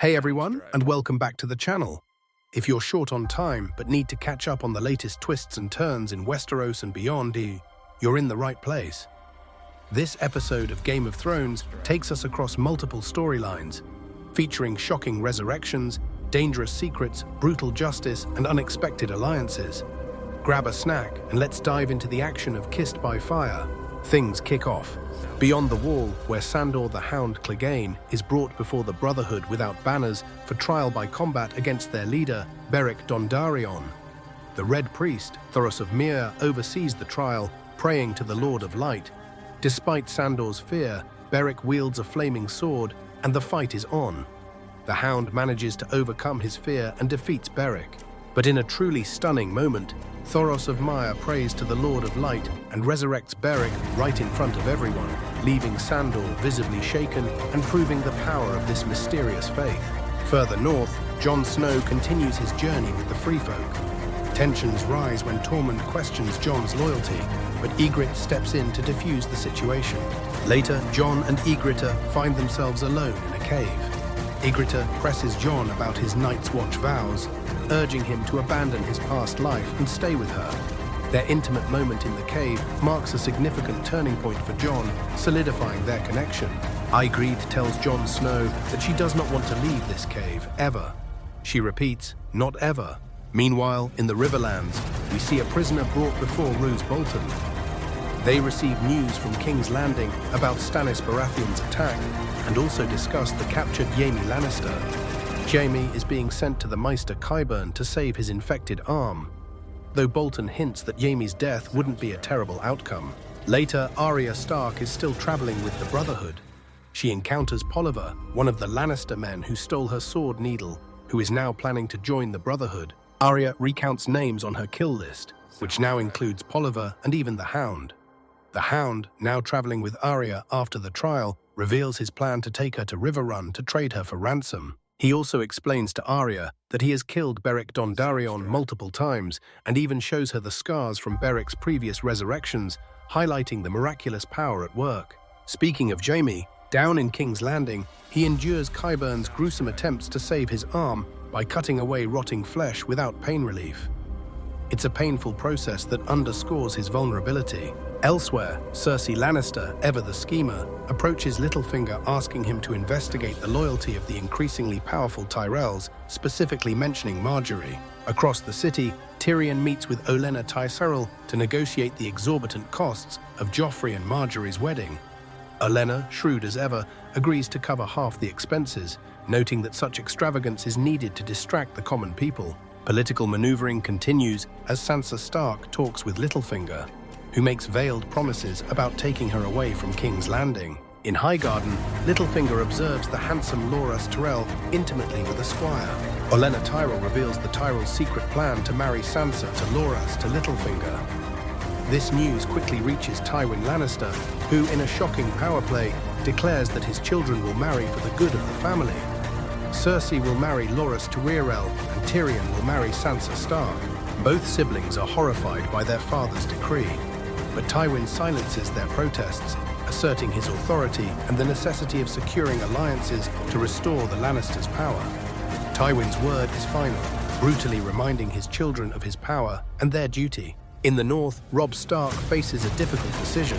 Hey everyone, and welcome back to the channel. If you're short on time but need to catch up on the latest twists and turns in Westeros and beyond, you're in the right place. This episode of Game of Thrones takes us across multiple storylines, featuring shocking resurrections, dangerous secrets, brutal justice, and unexpected alliances. Grab a snack and let's dive into the action of Kissed by Fire. Things kick off. Beyond the wall, where Sandor the Hound Clegane is brought before the Brotherhood Without Banners for trial by combat against their leader, Beric Dondarrion. The Red Priest, Thoros of Myr, oversees the trial, praying to the Lord of Light. Despite Sandor's fear, Beric wields a flaming sword, and the fight is on. The Hound manages to overcome his fear and defeats Beric. But in a truly stunning moment, Thoros of Myr prays to the Lord of Light and resurrects Beric right in front of everyone, leaving Sandor visibly shaken and proving the power of this mysterious faith. Further north, Jon Snow continues his journey with the Free Folk. Tensions rise when Tormund questions Jon's loyalty, but Ygritte steps in to defuse the situation. Later, Jon and Ygritte find themselves alone in a cave. Ygritte presses Jon about his Night's Watch vows, urging him to abandon his past life and stay with her. Their intimate moment in the cave marks a significant turning point for Jon, solidifying their connection. Ygritte tells Jon Snow that she does not want to leave this cave, ever. She repeats, not ever. Meanwhile, in the Riverlands, we see a prisoner brought before Roose Bolton. They receive news from King's Landing about Stannis Baratheon's attack and also discuss the captured Jaime Lannister. Jaime is being sent to the Maester Qyburn to save his infected arm, though Bolton hints that Jaime's death wouldn't be a terrible outcome. Later, Arya Stark is still traveling with the Brotherhood. She encounters Polliver, one of the Lannister men who stole her sword needle, who is now planning to join the Brotherhood. Arya recounts names on her kill list, which now includes Polliver and even the Hound. The Hound, now traveling with Arya after the trial, reveals his plan to take her to Riverrun to trade her for ransom. He also explains to Arya that he has killed Beric Dondarrion multiple times and even shows her the scars from Beric's previous resurrections, highlighting the miraculous power at work. Speaking of Jaime, down in King's Landing, he endures Qyburn's gruesome attempts to save his arm by cutting away rotting flesh without pain relief. It's a painful process that underscores his vulnerability. Elsewhere, Cersei Lannister, ever the schemer, approaches Littlefinger asking him to investigate the loyalty of the increasingly powerful Tyrells, specifically mentioning Margaery. Across the city, Tyrion meets with Olenna Tyrell to negotiate the exorbitant costs of Joffrey and Margaery's wedding. Olenna, shrewd as ever, agrees to cover half the expenses, noting that such extravagance is needed to distract the common people. Political maneuvering continues as Sansa Stark talks with Littlefinger, who makes veiled promises about taking her away from King's Landing. In Highgarden, Littlefinger observes the handsome Loras Tyrell intimately with a squire. Olenna Tyrell reveals the Tyrell's secret plan to marry Sansa to Loras to Littlefinger. This news quickly reaches Tywin Lannister, who, in a shocking power play, declares that his children will marry for the good of the family. Cersei will marry Loras Tyrell, and Tyrion will marry Sansa Stark. Both siblings are horrified by their father's decree, but Tywin silences their protests, asserting his authority and the necessity of securing alliances to restore the Lannisters' power. Tywin's word is final, brutally reminding his children of his power and their duty. In the north, Robb Stark faces a difficult decision.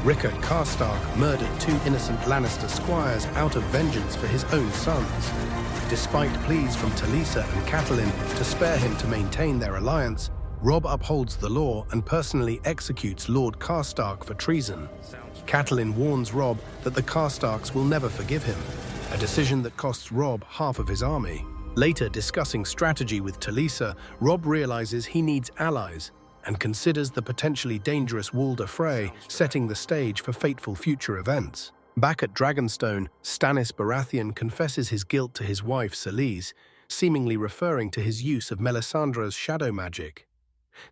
Rickard Karstark murdered 2 innocent Lannister squires out of vengeance for his own sons. Despite pleas from Talisa and Catelyn to spare him to maintain their alliance, Robb upholds the law and personally executes Lord Karstark for treason. Catelyn warns Robb that the Karstarks will never forgive him, a decision that costs Robb half of his army. Later, discussing strategy with Talisa, Robb realizes he needs allies and considers the potentially dangerous Walder Frey, setting the stage for fateful future events. Back at Dragonstone, Stannis Baratheon confesses his guilt to his wife Selyse, seemingly referring to his use of Melisandre's shadow magic.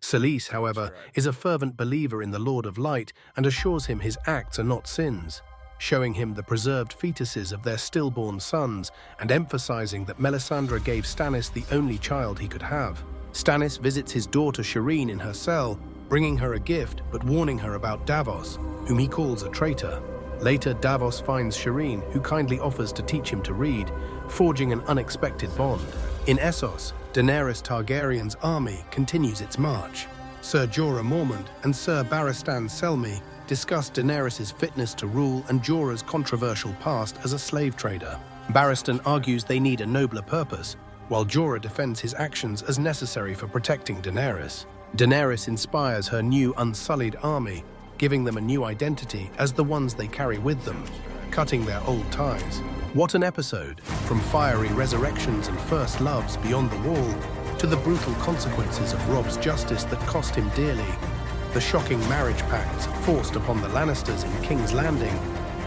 Selyse, however, is a fervent believer in the Lord of Light and assures him his acts are not sins, showing him the preserved fetuses of their stillborn sons and emphasizing that Melisandre gave Stannis the only child he could have. Stannis visits his daughter Shireen in her cell, bringing her a gift but warning her about Davos, whom he calls a traitor. Later, Davos finds Shireen, who kindly offers to teach him to read, forging an unexpected bond. In Essos, Daenerys Targaryen's army continues its march. Sir Jorah Mormont and Sir Barristan Selmy discuss Daenerys' fitness to rule and Jorah's controversial past as a slave trader. Barristan argues they need a nobler purpose, while Jorah defends his actions as necessary for protecting Daenerys. Daenerys inspires her new unsullied army, giving them a new identity as the ones they carry with them, cutting their old ties. What an episode! From fiery resurrections and first loves beyond the wall, to the brutal consequences of Robb's justice that cost him dearly, the shocking marriage pacts forced upon the Lannisters in King's Landing,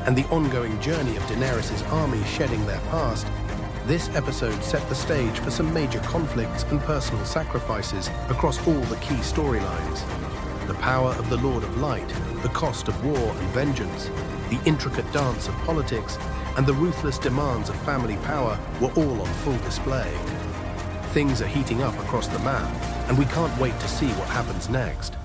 and the ongoing journey of Daenerys' army shedding their past, this episode set the stage for some major conflicts and personal sacrifices across all the key storylines. The power of the Lord of Light, the cost of war and vengeance, the intricate dance of politics, and the ruthless demands of family power were all on full display. Things are heating up across the map, and we can't wait to see what happens next.